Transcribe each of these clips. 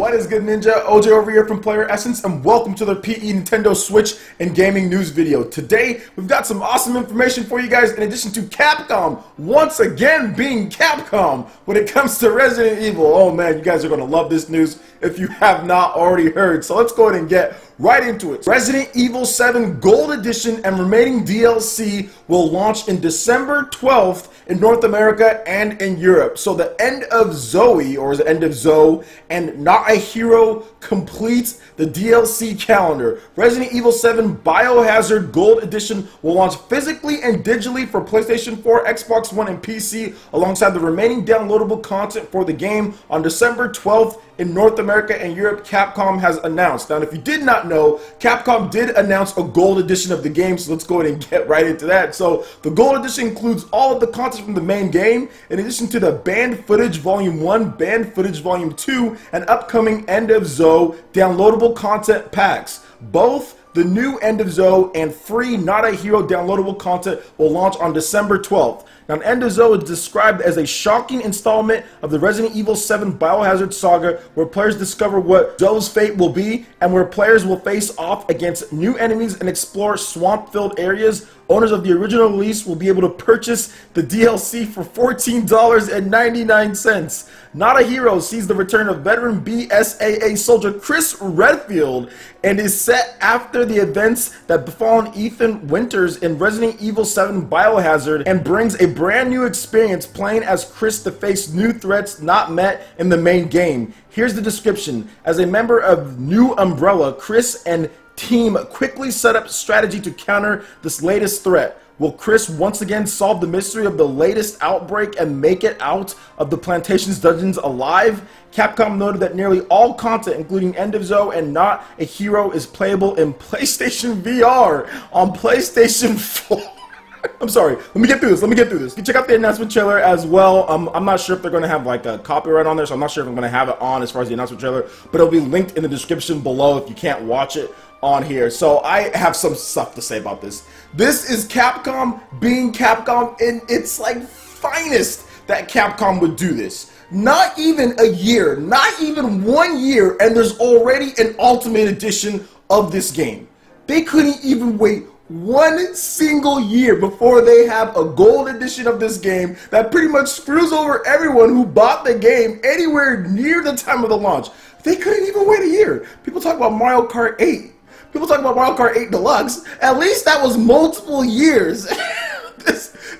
What is good, Ninja? OJ over here from PlayerEssence, and welcome to the PE Nintendo Switch and Gaming News video. Today, we've got some awesome information for you guys in addition to Capcom, once again being Capcom when it comes to Resident Evil. Oh man, you guys are going to love this news if you have not already heard. So let's go ahead and get right into it. Resident Evil 7 Gold Edition and remaining DLC will launch in December 12th in North America and in Europe. So the End of Zoe, or is it End of Zoe, and Not a Hero completes the DLC calendar. Resident Evil 7 Biohazard Gold Edition will launch physically and digitally for PlayStation 4, Xbox One, and PC, alongside the remaining downloadable content for the game on December 12th in North America and Europe, Capcom has announced. Now, if you did not know, Capcom did announce a Gold Edition of the game, so let's go ahead and get right into that. So, the Gold Edition includes all of the content from the main game, in addition to the Banned Footage Volume 1, Banned Footage Volume 2, and upcoming End of Zoe downloadable content packs. Both the new End of Zoe and free Not a Hero downloadable content will launch on December 12th. Now, End of Zoe is described as a shocking installment of the Resident Evil 7 Biohazard saga, where players discover what Zoe's fate will be, and where players will face off against new enemies and explore swamp-filled areas. Owners of the original release will be able to purchase the DLC for $14.99. Not a Hero sees the return of veteran BSAA soldier Chris Redfield and is set after the events that befallen Ethan Winters in Resident Evil 7 Biohazard, and brings a brand new experience playing as Chris to face new threats not met in the main game. Here's the description. As a member of New Umbrella, Chris and team quickly set up strategy to counter this latest threat. Will Chris once again solve the mystery of the latest outbreak and make it out of the Plantation's dungeons alive? Capcom noted that nearly all content, including End of Zoe and Not a Hero, is playable in PlayStation VR on PlayStation 4. I'm sorry, let me get through this. You can check out the announcement trailer as well. I'm not sure if they're going to have like a copyright on there, so I'm not sure if I'm going to have it on as far as the announcement trailer, but it'll be linked in the description below if you can't watch it on here. So I have some stuff to say about this. This is Capcom being Capcom in its like finest that Capcom would do this. Not even a year, not even 1 year, and there's already an Ultimate Edition of this game. They couldn't even wait one single year before they have a Gold Edition of this game that pretty much screws over everyone who bought the game anywhere near the time of the launch. They couldn't even wait a year. People talk about Mario Kart 8. People talk about Mario Kart 8 Deluxe. At least that was multiple years.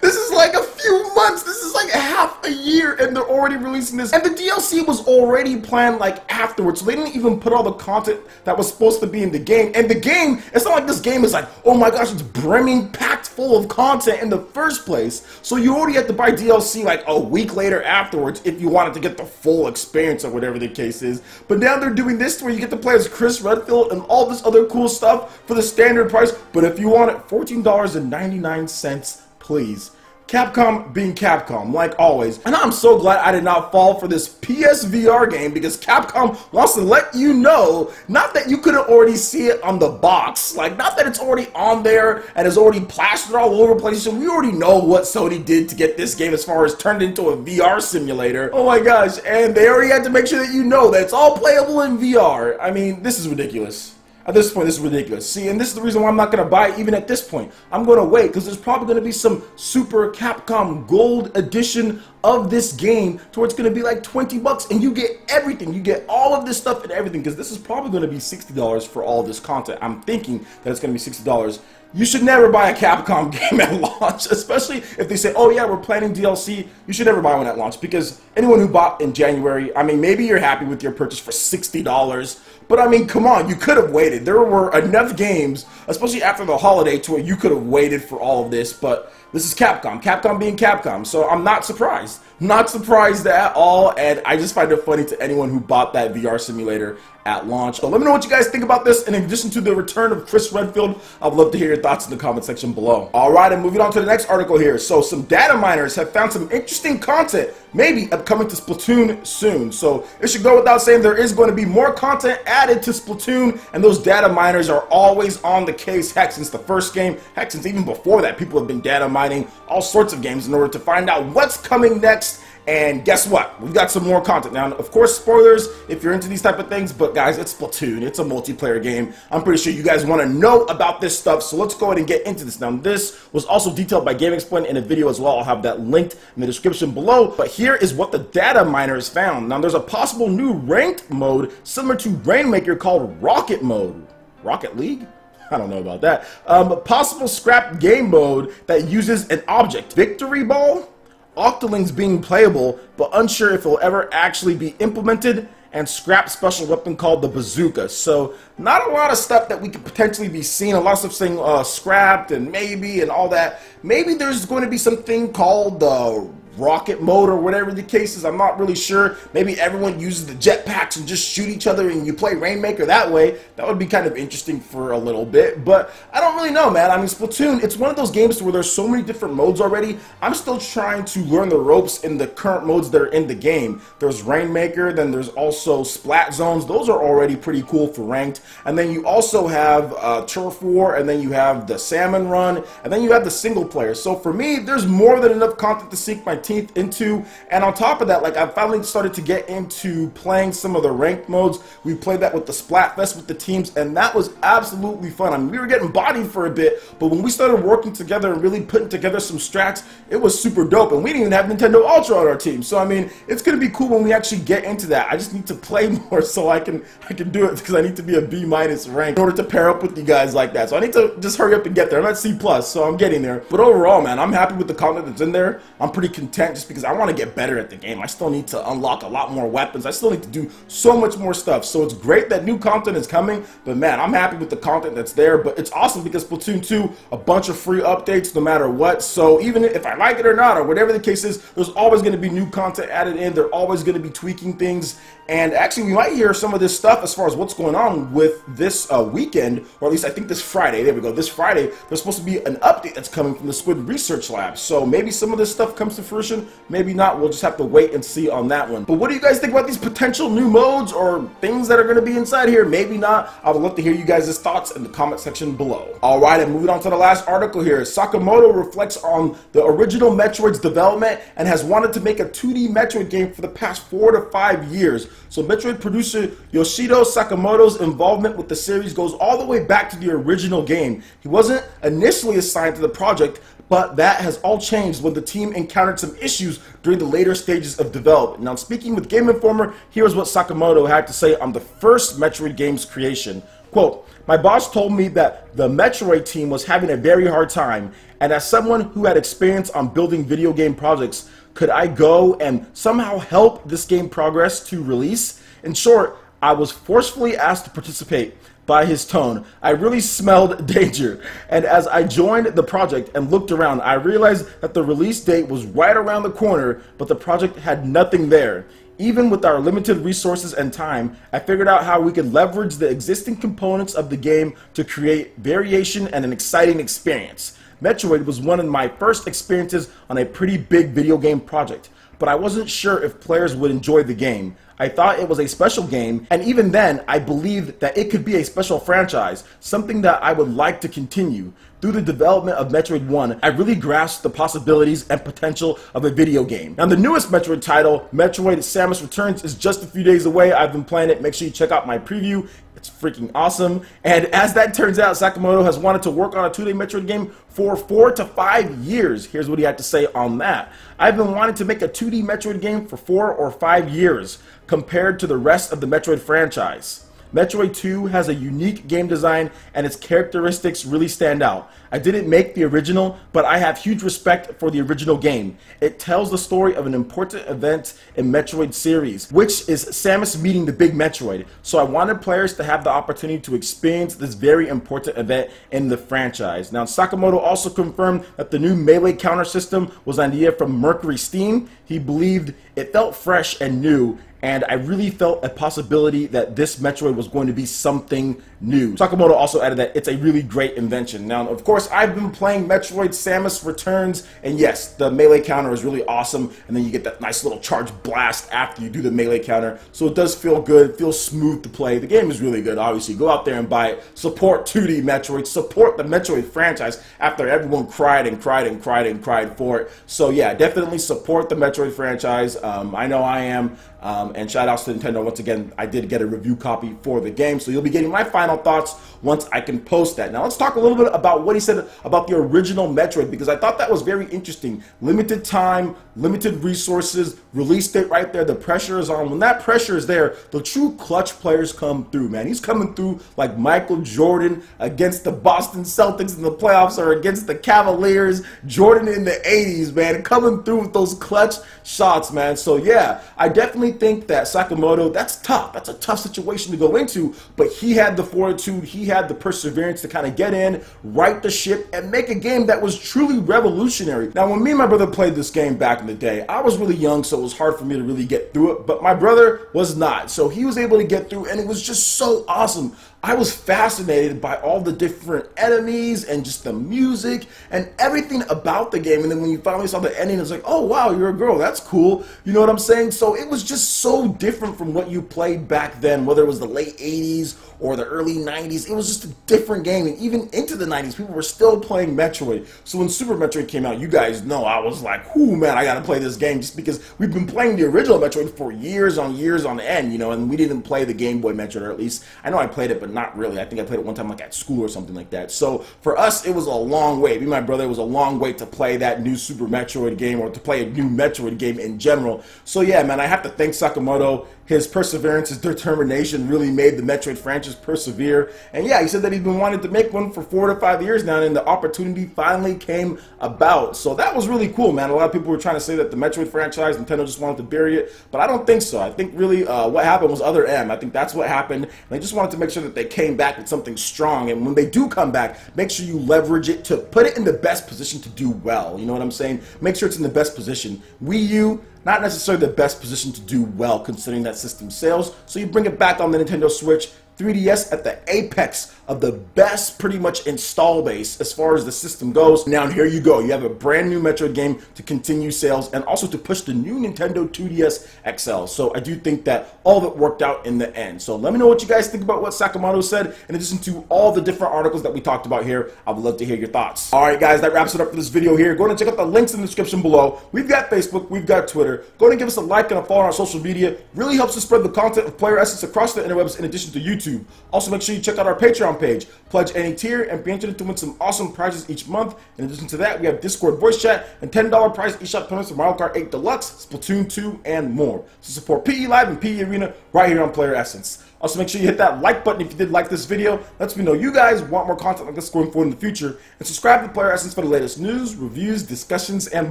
This is like a few months. This is like half a year, and they're already releasing this. And the DLC was already planned like afterwards, so they didn't even put all the content that was supposed to be in the game. And the game, it's not like this game is like, oh my gosh, it's brimming, packed full of content in the first place. So you already have to buy DLC like a week later afterwards if you wanted to get the full experience or whatever the case is. But now they're doing this to where you get to play as Chris Redfield and all this other cool stuff for the standard price. But if you want it, $14.99, please. Capcom being Capcom, like always. And I'm so glad I did not fall for this PSVR game, because Capcom wants to let you know, not that you couldn't already see it on the box, like not that it's already on there and is already plastered all over PlayStation. We already know what Sony did to get this game as far as turned into a VR simulator. Oh my gosh, and they already had to make sure that you know that it's all playable in VR. I mean, this is ridiculous. At this point, this is ridiculous. See, and this is the reason why I'm not going to buy it even at this point. I'm going to wait, because there's probably going to be some Super Capcom Gold Edition of this game to where it's going to be like 20 bucks, and you get everything. You get all of this stuff and everything, because this is probably going to be $60 for all this content. I'm thinking that it's going to be $60. You should never buy a Capcom game at launch, especially if they say, oh yeah, we're planning DLC. You should never buy one at launch, because anyone who bought in January, I mean, maybe you're happy with your purchase for $60, but I mean, come on, you could have waited. There were enough games, especially after the holiday, to where you could have waited for all of this, but this is Capcom. Capcom being Capcom, so I'm not surprised. Not surprised at all, and I just find it funny to anyone who bought that VR simulator at launch. So let me know what you guys think about this. In addition to the return of Chris Redfield, I'd love to hear your thoughts in the comment section below. Alright, and moving on to the next article here. So some data miners have found some interesting content, maybe upcoming to Splatoon soon. So it should go without saying there is going to be more content added to Splatoon, and those data miners are always on the case. Heck, since the first game, heck, since even before that, people have been data mining all sorts of games in order to find out what's coming next And guess what? We've got some more content. Now, of course, spoilers if you're into these type of things, but guys, it's Splatoon. It's a multiplayer game. I'm pretty sure you guys want to know about this stuff, so let's go ahead and get into this. Now, this was also detailed by Game Explain in a video as well. I'll have that linked in the description below. But here is what the data miner has found. Now, there's a possible new ranked mode similar to Rainmaker called Rocket Mode. Rocket League? I don't know about that. Possible scrap game mode that uses an object. Victory Ball? Octolings being playable, but unsure if it will ever actually be implemented, and scrap special weapon called the bazooka. So not a lot of stuff that we could potentially be seeing. A lot of stuff saying scrapped and maybe and all that. Maybe there's going to be something called the rocket mode or whatever the case is. I'm not really sure. Maybe everyone uses the jetpacks and just shoot each other and you play Rainmaker that way. That would be kind of interesting for a little bit, but I don't really know, man. I mean, Splatoon, it's one of those games where there's so many different modes already. I'm still trying to learn the ropes in the current modes that are in the game. There's Rainmaker, then there's also Splat Zones. Those are already pretty cool for ranked. And then you also have Turf War, and then you have the Salmon Run, and then you have the single player. So for me, there's more than enough content to sink my teeth into. And on top of that, like, I finally started to get into playing some of the ranked modes. We played that with the Splatfest with the teams, and that was absolutely fun. I mean, we were getting bodied for a bit, but when we started working together and really putting together some strats, it was super dope. And we didn't even have Nintendo Ultra on our team. So I mean, it's gonna be cool when we actually get into that. I just need to play more so I can do it, because I need to be a B- rank in order to pair up with you guys like that. So I need to just hurry up and get there. I'm at C+, so I'm getting there. But overall, man, I'm happy with the content that's in there. I'm pretty content just because I want to get better at the game. I still need to unlock a lot more weapons. I still need to do so much more stuff. So it's great that new content is coming, but man, I'm happy with the content that's there. But it's awesome because Splatoon 2, a bunch of free updates no matter what. So even if I like it or not, or whatever the case is, there's always going to be new content added in. They're always going to be tweaking things. And actually, we might hear some of this stuff as far as what's going on with this weekend, or at least I think this Friday. There we go. This Friday, there's supposed to be an update that's coming from the Squid Research Lab. So maybe some of this stuff comes to fruition, maybe not. We'll just have to wait and see on that one. But what do you guys think about these potential new modes or things that are going to be inside here? Maybe not. I would love to hear you guys' thoughts in the comment section below. All right, and moving on to the last article here. Sakamoto reflects on the original Metroid's development and has wanted to make a 2D Metroid game for the past 4 to 5 years. So Metroid producer Yoshito Sakamoto's involvement with the series goes all the way back to the original game. He wasn't initially assigned to the project, but that has all changed when the team encountered some issues during the later stages of development. Now, speaking with Game Informer, here's what Sakamoto had to say on the first Metroid game's creation. Quote, "My boss told me that the Metroid team was having a very hard time, and as someone who had experience on building video game projects, could I go and somehow help this game progress to release? In short, I was forcefully asked to participate." By his tone, I really smelled danger, and as I joined the project and looked around, I realized that the release date was right around the corner, but the project had nothing there. Even with our limited resources and time, I figured out how we could leverage the existing components of the game to create variation and an exciting experience. Metroid was one of my first experiences on a pretty big video game project, but I wasn't sure if players would enjoy the game. I thought it was a special game, and even then, I believed that it could be a special franchise, something that I would like to continue. Through the development of Metroid 1, I really grasped the possibilities and potential of a video game. Now, the newest Metroid title, Metroid Samus Returns, is just a few days away. I've been playing it. Make sure you check out my preview. It's freaking awesome. And as that turns out, Sakamoto has wanted to work on a 2D Metroid game for 4 to 5 years. Here's what he had to say on that. "I've been wanting to make a 2D Metroid game for 4 or 5 years, compared to the rest of the Metroid franchise. Metroid 2 has a unique game design and its characteristics really stand out. I didn't make the original, but I have huge respect for the original game. It tells the story of an important event in Metroid series, which is Samus meeting the big Metroid. So I wanted players to have the opportunity to experience this very important event in the franchise." Now, Sakamoto also confirmed that the new melee counter system was an idea from Mercury Steam. He believed it felt fresh and new, and I really felt a possibility that this Metroid was going to be something new. Sakamoto also added that it's a really great invention. Now, of course, I've been playing Metroid Samus Returns, and yes, the melee counter is really awesome, and then you get that nice little charge blast after you do the melee counter, so it does feel good, it feels smooth to play. The game is really good, obviously. Go out there and buy it. Support 2D Metroid, support the Metroid franchise after everyone cried and cried and cried and cried for it. So yeah, definitely support the Metroid franchise. I know I am. And shout outs to Nintendo. Once again, I did get a review copy for the game, so you'll be getting my final thoughts once I can post that. Now let's talk a little bit about what he said about the original Metroid, because I thought that was very interesting. Limited time, limited resources, release date right there, the pressure is on. When that pressure is there, the true clutch players come through, man. He's coming through like Michael Jordan against the Boston Celtics in the playoffs, or against the Cavaliers, Jordan in the 80s, man, coming through with those clutch shots, man. So yeah, I definitely think that Sakamoto, that's tough. That's a tough situation to go into, but he had the fortitude, he had the perseverance to kind of get in, right the ship, and make a game that was truly revolutionary. Now, when me and my brother played this game back in the day, I was really young, so it was hard for me to really get through it, but my brother was not. So he was able to get through, and it was just so awesome. I was fascinated by all the different enemies and just the music and everything about the game. And then when you finally saw the ending, it's like, oh wow, you're a girl, that's cool. You know what I'm saying? So it was just so different from what you played back then, whether it was the late 80s or the early 90s. It was just a different game. And even into the 90s, people were still playing Metroid. So when Super Metroid came out, you guys know I was like, ooh man, I gotta play this game, just because we've been playing the original Metroid for years on end, you know, and we didn't play the Game Boy Metroid, or at least I know I played it, but not really. I think I played it one time like at school or something like that. So for us, it was a long way. Me and my brother, it was a long way to play that new Super Metroid game, or to play a new Metroid game in general. So yeah, man, I have to thank Sakamoto. His perseverance, his determination really made the Metroid franchise persevere. And yeah, he said that he's been wanting to make one for 4 to 5 years now, and the opportunity finally came about. So that was really cool, man. A lot of people were trying to say that the Metroid franchise, Nintendo just wanted to bury it, but I don't think so. I think really what happened was Other M. I think that's what happened. And they just wanted to make sure that they came back with something strong. And when they do come back, make sure you leverage it to put it in the best position to do well. You know what I'm saying? Make sure it's in the best position. Wii U, not necessarily the best position to do well considering that system sales, so you bring it back on the Nintendo Switch. 3DS at the apex of the best pretty much install base as far as the system goes. Now here you go, you have a brand new Metroid game to continue sales and also to push the new Nintendo 2DS XL. So I do think that all of it worked out in the end. So let me know what you guys think about what Sakamoto said, in addition to all the different articles that we talked about here. I would love to hear your thoughts. Alright guys, that wraps it up for this video here. Go ahead and check out the links in the description below. We've got Facebook, we've got Twitter. Go ahead and give us a like and a follow on our social media. Really helps us spread the content of PlayerEssence across the interwebs, in addition to YouTube. Also, make sure you check out our Patreon page. Pledge any tier and be entered to win some awesome prizes each month. In addition to that, we have Discord voice chat and $10 prize eShop tournaments for Mario Kart 8 Deluxe, Splatoon 2, and more. So support PE Live and PE Arena right here on PlayerEssence. Also, make sure you hit that like button if you did like this video. Lets me know you guys want more content like this going forward in the future. And subscribe to PlayerEssence for the latest news, reviews, discussions, and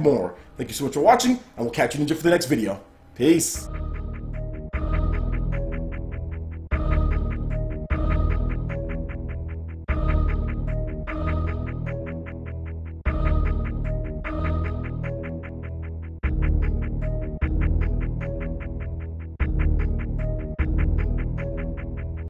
more. Thank you so much for watching, and we'll catch you ninja for the next video. Peace.